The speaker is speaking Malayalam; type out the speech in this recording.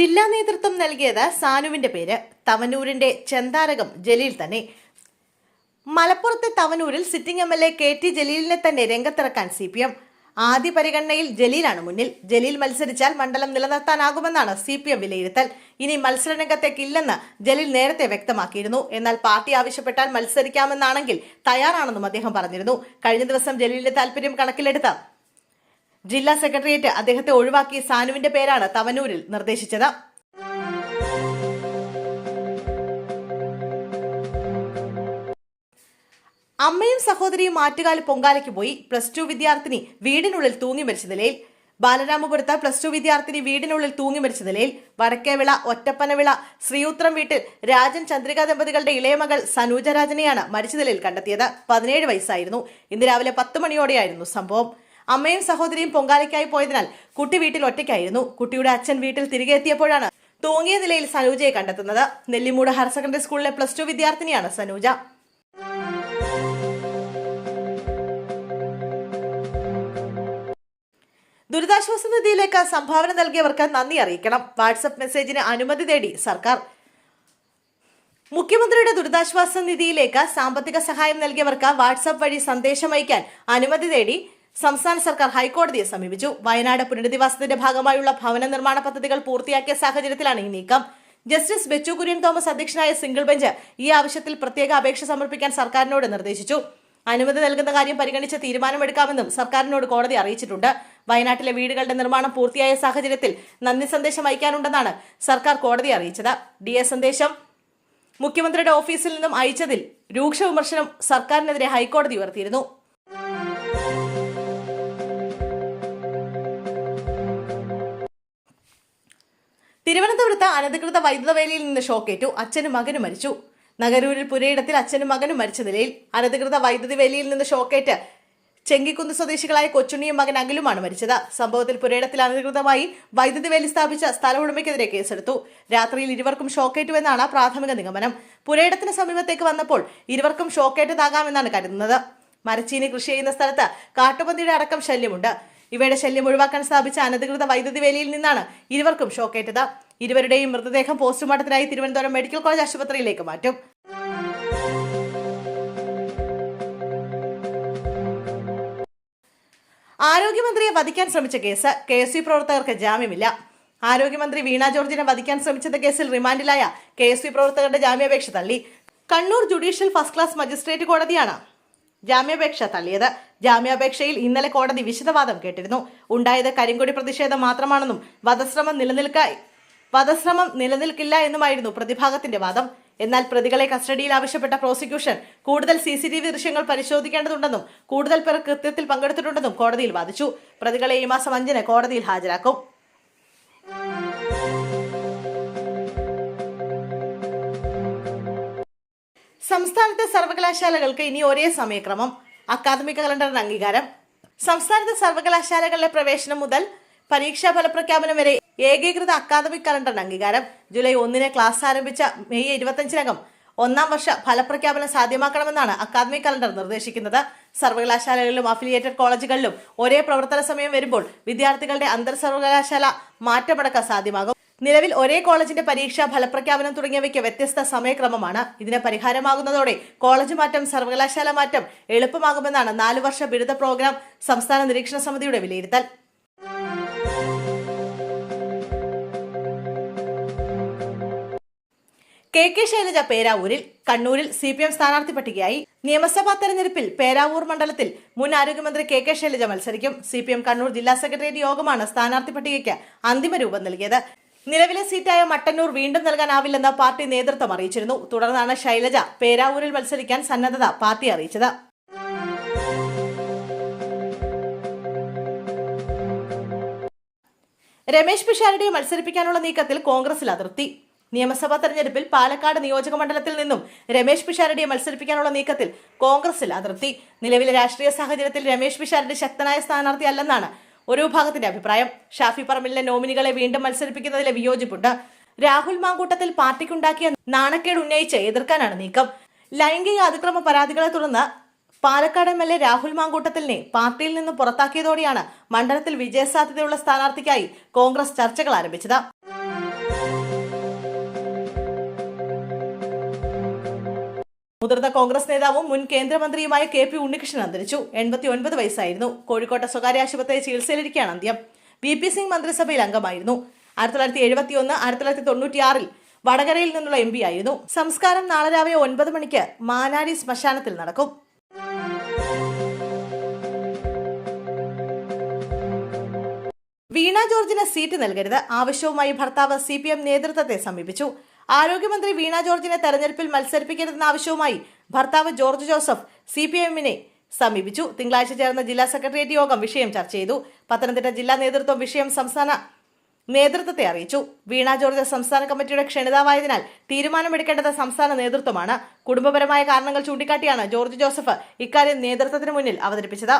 ജില്ലാ നേതൃത്വം നൽകിയത് സാനുവിന്റെ പേര്. തവനൂരിന്റെ ചെന്താരകം ജലീൽ തന്നെ. മലപ്പുറത്തെ തവനൂരിൽ സിറ്റിംഗ് MLA KT ജലീലിനെ തന്നെ രംഗത്തിറക്കാൻ CPM. ആദ്യ പരിഗണനയിൽ ജലീലാണ് മുന്നിൽ. ജലീൽ മത്സരിച്ചാൽ മണ്ഡലം നിലനിർത്താനാകുമെന്നാണ് CPM വിലയിരുത്തൽ. ഇനി മത്സരരംഗത്തേക്കില്ലെന്ന് ജലീൽ നേരത്തെ വ്യക്തമാക്കിയിരുന്നു. എന്നാൽ പാർട്ടി ആവശ്യപ്പെട്ടാൽ മത്സരിക്കാമെന്നാണെങ്കിൽ തയ്യാറാണെന്നും അദ്ദേഹം പറഞ്ഞിരുന്നു. കഴിഞ്ഞ ദിവസം ജലീലിന്റെ താൽപര്യം കണക്കിലെടുത്ത് ജില്ലാ സെക്രട്ടേറിയറ്റ് അദ്ദേഹത്തെ ഒഴിവാക്കി സാനുവിന്റെ പേരാണ് തവനൂരിൽ നിർദ്ദേശിച്ചത്. അമ്മയും സഹോദരിയും ആറ്റുകാല് പൊങ്കാലയ്ക്ക് പോയി. +2 വിദ്യാർത്ഥിനി വീടിനുള്ളിൽ തൂങ്ങി മരിച്ച നിലയിൽ. ബാലരാമപുരത്ത് +2 വിദ്യാർത്ഥിനി വീടിനുള്ളിൽ തൂങ്ങി മരിച്ച നിലയിൽ. വടക്കേവിള ഒറ്റപ്പനവിള ശ്രീയുത്രം വീട്ടിൽ രാജൻ ചന്ദ്രിക ദമ്പതികളുടെ ഇളയമകൾ സനൂജ രാജനെയാണ് മരിച്ച നിലയിൽ കണ്ടെത്തിയത്. 17 വയസ്സായിരുന്നു. ഇന്ന് രാവിലെ 10 മണിയോടെയായിരുന്നു സംഭവം. അമ്മയും സഹോദരിയും പൊങ്കാലയ്ക്കായി പോയതിനാൽ കുട്ടി വീട്ടിൽ ഒറ്റയ്ക്കായിരുന്നു. കുട്ടിയുടെ അച്ഛൻ വീട്ടിൽ തിരികെ എത്തിയപ്പോഴാണ് തൂങ്ങിയ നിലയിൽ സനൂജയെ കണ്ടെത്തുന്നത്. നെല്ലിമൂട് ഹയർ സെക്കൻഡറി സ്കൂളിലെ +2 വിദ്യാർത്ഥിനിയാണ് സനൂജ. ദുരിതാശ്വാസ നിധിയിലേക്ക് സംഭാവന നൽകിയവർക്ക് നന്ദി അറിയിക്കണം. വാട്സ്ആപ്പ് മെസ്സേജിന് അനുമതി തേടി സർക്കാർ. മുഖ്യമന്ത്രിയുടെ ദുരിതാശ്വാസ നിധിയിലേക്ക് സാമ്പത്തിക സഹായം നൽകിയവർക്ക് വാട്സ്ആപ്പ് വഴി സന്ദേശം അയക്കാൻ അനുമതി തേടി സംസ്ഥാന സർക്കാർ ഹൈക്കോടതിയെ സമീപിച്ചു. വയനാട് പുനരധിവാസത്തിന്റെ ഭാഗമായുള്ള ഭവന നിർമ്മാണ പദ്ധതികൾ പൂർത്തിയാക്കിയ സാഹചര്യത്തിലാണ് ഈ നീക്കം. ജസ്റ്റിസ് ബെച്ചു കുര്യൻ തോമസ് അധ്യക്ഷനായ സിംഗിൾ ബെഞ്ച് ഈ ആവശ്യത്തിൽ പ്രത്യേക അപേക്ഷ സമർപ്പിക്കാൻ സർക്കാരിനോട് നിർദ്ദേശിച്ചു. അനുമതി നൽകുന്ന കാര്യം പരിഗണിച്ച് തീരുമാനമെടുക്കാമെന്നും സർക്കാരിനോട് കോടതി അറിയിച്ചിട്ടുണ്ട്. വയനാട്ടിലെ വീടുകളുടെ നിർമ്മാണം പൂർത്തിയായ സാഹചര്യത്തിൽ നന്ദി സന്ദേശം അയക്കാനുണ്ടെന്നാണ് സർക്കാർ കോടതിയെ അറിയിച്ചത്. DA സന്ദേശം മുഖ്യമന്ത്രിയുടെ ഓഫീസിൽ നിന്നും അയച്ചതിൽ രൂക്ഷ വിമർശനം സർക്കാരിനെതിരെ ഹൈക്കോടതി ഉയർത്തിയിരുന്നു. തിരുവനന്തപുരത്ത് അനധികൃത വൈദ്യുത വേലിയിൽ നിന്ന് ഷോക്കേറ്റു. അച്ഛനും മകനും മരിച്ചു. നഗരൂരിൽ പുരയിടത്തിൽ അച്ഛനും മകനും മരിച്ച നിലയിൽ. അനധികൃത വൈദ്യുതി വേലിയിൽ നിന്ന് ഷോക്കേറ്റ് ചെങ്കിക്കുന്ന് സ്വദേശികളായ കൊച്ചുണ്ണിയും മകൻ അഖിലുമാണ് മരിച്ചത്. സംഭവത്തിൽ പുരയിടത്തിൽ അനധികൃതമായി വൈദ്യുതി വേലി സ്ഥാപിച്ച സ്ഥല ഉടമയ്ക്കെതിരെ കേസെടുത്തു. രാത്രിയിൽ ഇരുവർക്കും ഷോക്കേറ്റുവെന്നാണ് പ്രാഥമിക നിഗമനം. പുരയിടത്തിന് സമീപത്തേക്ക് വന്നപ്പോൾ ഇരുവർക്കും ഷോക്കേറ്റതാകാമെന്നാണ് കരുതുന്നത്. മരച്ചീനി കൃഷി ചെയ്യുന്ന സ്ഥലത്ത് കാട്ടുപന്നിയുടെ അടക്കം ശല്യമുണ്ട്. ഇവയുടെ ശല്യം ഒഴിവാക്കാൻ സ്ഥാപിച്ച അനധികൃത വൈദ്യുതി വേലിയിൽ നിന്നാണ് ഇരുവർക്കും ഷോക്കേറ്റത്. ഇരുവരുടെയും മൃതദേഹം പോസ്റ്റ്മോർട്ടത്തിനായി തിരുവനന്തപുരം മെഡിക്കൽ കോളേജ് ആശുപത്രിയിലേക്ക് മാറ്റും. ആരോഗ്യമന്ത്രിയെ വധിക്കാൻ ശ്രമിച്ച കേസ്. KSU പ്രവർത്തകർക്ക് ജാമ്യമില്ല. ആരോഗ്യമന്ത്രി വീണ ജോർജിനെ വധിക്കാൻ ശ്രമിച്ചത് കേസിൽ റിമാൻഡിലായ KSU പ്രവർത്തകരുടെ ജാമ്യാപേക്ഷ തള്ളി. Kannur judicial first class magistrate കോടതിയാണ് ജാമ്യാപേക്ഷ തള്ളിയത്. ജാമ്യാപേക്ഷയിൽ ഇന്നലെ കോടതി വിശദവാദം കേട്ടിരുന്നു. ഉണ്ടായത് കരിങ്കൊടി പ്രതിഷേധം മാത്രമാണെന്നും വധശ്രമം നിലനിൽക്കില്ല എന്നുമായിരുന്നു പ്രതിഭാഗത്തിന്റെ വാദം. എന്നാൽ പ്രതികളെ കസ്റ്റഡിയിൽ ആവശ്യപ്പെട്ട പ്രോസിക്യൂഷൻ കൂടുതൽ CCTV ദൃശ്യങ്ങൾ പരിശോധിക്കേണ്ടതുണ്ടെന്നും കൂടുതൽ പേർ കൃത്യത്തിൽ പങ്കെടുത്തിട്ടുണ്ടെന്നും കോടതിയിൽ വാദിച്ചു. പ്രതികളെ ഈ മാസം 5-ന് കോടതിയിൽ ഹാജരാക്കും. സംസ്ഥാനത്തെ സർവകലാശാലകൾക്ക് ഇനി ഒരേ സമയക്രമം. അക്കാദമിക് കലണ്ടറിന് അംഗീകാരം. സംസ്ഥാനത്തെ സർവകലാശാലകളിലെ പ്രവേശനം മുതൽ പരീക്ഷാ ഫലപ്രഖ്യാപനം വരെ ഏകീകൃത അക്കാദമിക് കലണ്ടറിന് അംഗീകാരം. ജൂലൈ 1-ന് ക്ലാസ് ആരംഭിച്ച മെയ് 25-നകം 1-ാം വർഷ ഫലപ്രഖ്യാപനം സാധ്യമാക്കണമെന്നാണ് അക്കാദമിക് കലണ്ടർ നിർദ്ദേശിക്കുന്നത്. സർവകലാശാലകളിലും അഫിലിയേറ്റഡ് കോളേജുകളിലും ഒരേ പ്രവർത്തന സമയം വരുമ്പോൾ വിദ്യാർത്ഥികളുടെ അന്തർ സർവകലാശാല മാറ്റമടക്കം സാധ്യമാകും. നിലവിൽ ഒരേ കോളേജിന്റെ പരീക്ഷ ഫലപ്രഖ്യാപനം തുടങ്ങിയവയ്ക്ക് വ്യത്യസ്ത സമയക്രമമാണ്. ഇതിന് പരിഹാരമാകുന്നതോടെ കോളേജ് മാറ്റം സർവകലാശാല മാറ്റം എളുപ്പമാകുമെന്നാണ് 4 വർഷ ബിരുദ പ്രോഗ്രാം സംസ്ഥാന നിരീക്ഷണ സമിതിയുടെ വിലയിരുത്തൽ. KK ശൈലജ പേരാവൂരിൽ. കണ്ണൂരിൽ CPM സ്ഥാനാർത്ഥി പട്ടികയായി. നിയമസഭാ തെരഞ്ഞെടുപ്പിൽ പേരാവൂർ മണ്ഡലത്തിൽ മുൻ ആരോഗ്യമന്ത്രി KK ശൈലജ മത്സരിക്കും. CPM കണ്ണൂർ ജില്ലാ സെക്രട്ടേറിയറ്റ് യോഗമാണ് സ്ഥാനാർത്ഥി പട്ടികയ്ക്ക് അന്തിമ രൂപം നൽകിയത്. നിലവിലെ സീറ്റായ മട്ടന്നൂർ വീണ്ടും നൽകാനാവില്ലെന്ന് പാർട്ടി നേതൃത്വം അറിയിച്ചിരുന്നു. തുടർന്നാണ് ശൈലജ പേരാവൂരിൽ മത്സരിക്കാൻ സന്നദ്ധത പാർട്ടി അറിയിച്ചത്. രമേശ് പിഷാരടിയെ മത്സരിപ്പിക്കാനുള്ള നീക്കത്തിൽ കോൺഗ്രസിൽ അതൃപ്തി. നിയമസഭാ തെരഞ്ഞെടുപ്പിൽ പാലക്കാട് നിയോജക മണ്ഡലത്തിൽ നിന്നും രമേശ് പിഷാരടിയെ മത്സരിപ്പിക്കാനുള്ള നീക്കത്തിൽ കോൺഗ്രസിൽ അതൃപ്തി. നിലവിലെ രാഷ്ട്രീയ സാഹചര്യത്തിൽ രമേശ് പിഷാരടി ശക്തനായ സ്ഥാനാർത്ഥിയല്ലെന്നാണ് ഒരു വിഭാഗത്തിന്റെ അഭിപ്രായം. ഷാഫി പറമ്പിലിന്റെ നോമിനികളെ വീണ്ടും മത്സരിപ്പിക്കുന്നതിലെ വിയോജിപ്പുണ്ട്. രാഹുൽ മാങ്കൂട്ടത്തിൽ പാർട്ടിക്കുണ്ടാക്കിയ നാണക്കേട് ഉന്നയിച്ച് എതിർക്കാനാണ് നീക്കം. ലൈംഗിക അതിക്രമ പരാതികളെ തുടർന്ന് പാലക്കാട് MLA രാഹുൽ മാങ്കൂട്ടത്തിലിനെ പാർട്ടിയിൽ നിന്ന് പുറത്താക്കിയതോടെയാണ് മണ്ഡലത്തിൽ വിജയസാധ്യതയുള്ള സ്ഥാനാർത്ഥിക്കായി കോൺഗ്രസ് ചർച്ചകൾ ആരംഭിച്ചത്. മുതിർന്ന കോൺഗ്രസ് നേതാവും മുൻ കേന്ദ്രമന്ത്രിയുമായ KP ഉണ്ണികൃഷ്ണൻ അന്തരിച്ചു. 89 വയസ്സായിരുന്നു. കോഴിക്കോട്ടെ സ്വകാര്യ ആശുപത്രിയിൽ ചികിത്സയിലിരിക്കെയാണ് അന്ത്യം. VP സിംഗ് മന്ത്രിസഭയിൽ അംഗമായിരുന്നു. 1971, 1996 വടകരയിൽ നിന്നുള്ള MP ആയിരുന്നു. സംസ്കാരം നാളെ രാവിലെ 9 മണിക്ക് മാനാരി ശ്മശാനത്തിൽ നടക്കും. വീണ ജോർജിന് സീറ്റ് നൽകരുത് ആവശ്യവുമായി ഭർത്താവ് CPM നേതൃത്വത്തെ സമീപിച്ചു. ആരോഗ്യമന്ത്രി വീണ ജോർജിനെ തെരഞ്ഞെടുപ്പിൽ മത്സരിപ്പിക്കരുതെന്ന ആവശ്യവുമായി ഭർത്താവ് ജോർജ് ജോസഫ് CPMനെ സമീപിച്ചു. തിങ്കളാഴ്ച ചേർന്ന ജില്ലാ സെക്രട്ടേറിയറ്റ് യോഗം വിഷയം ചർച്ച ചെയ്തു. പത്തനംതിട്ട ജില്ലാ നേതൃത്വം വിഷയം സംസ്ഥാന നേതൃത്വത്തെ അറിയിച്ചു. വീണ ജോർജ് സംസ്ഥാന കമ്മിറ്റിയുടെ ക്ഷണിതാവായതിനാൽ തീരുമാനമെടുക്കേണ്ടത് സംസ്ഥാന നേതൃത്വമാണ്. കുടുംബപരമായ കാരണങ്ങൾ ചൂണ്ടിക്കാട്ടിയാണ് ജോർജ് ജോസഫ് ഇക്കാര്യം നേതൃത്വത്തിന് മുന്നിൽ അവതരിപ്പിച്ചത്.